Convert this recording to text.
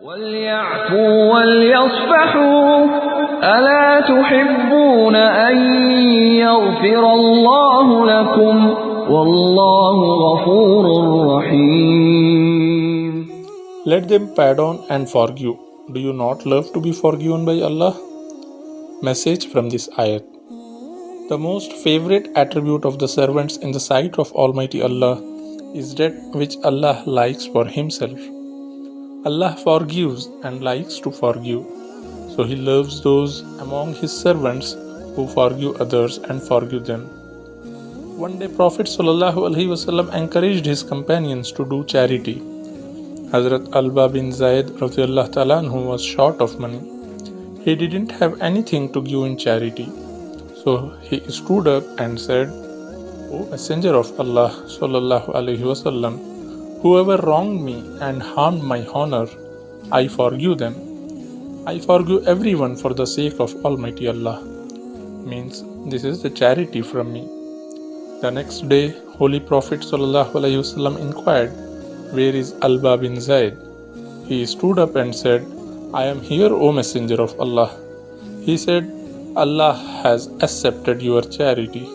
وَلْيَعْفُوا وَلْيَصْفَحُوا أَلَا تُحِبُّونَ أَن يَغْفِرَ اللَّهُ لَكُمْ وَاللَّهُ غَفُورٌ رَحِيمٌ. Let them pardon and forgive. Do you not love to be forgiven by Allah? Message from this ayat. The most favorite attribute of the servants in the sight of Almighty Allah is that which Allah likes for Himself. Allah forgives and likes to forgive, so He loves those among His servants who forgive others and forgive them. One day Prophet ﷺ encouraged his companions to do charity. Hazrat Alba bin Zayd was short of money. He didn't have anything to give in charity. So he stood up and said, "O Messenger of Allah ﷺ, whoever wronged me and harmed my honor, I forgive them. I forgive everyone for the sake of Almighty Allah." Means, this is the charity from me. The next day, Holy Prophet ﷺ inquired, "Where is Alba bin Zayd?" He stood up and said, "I am here, O Messenger of Allah." He said, "Allah has accepted your charity."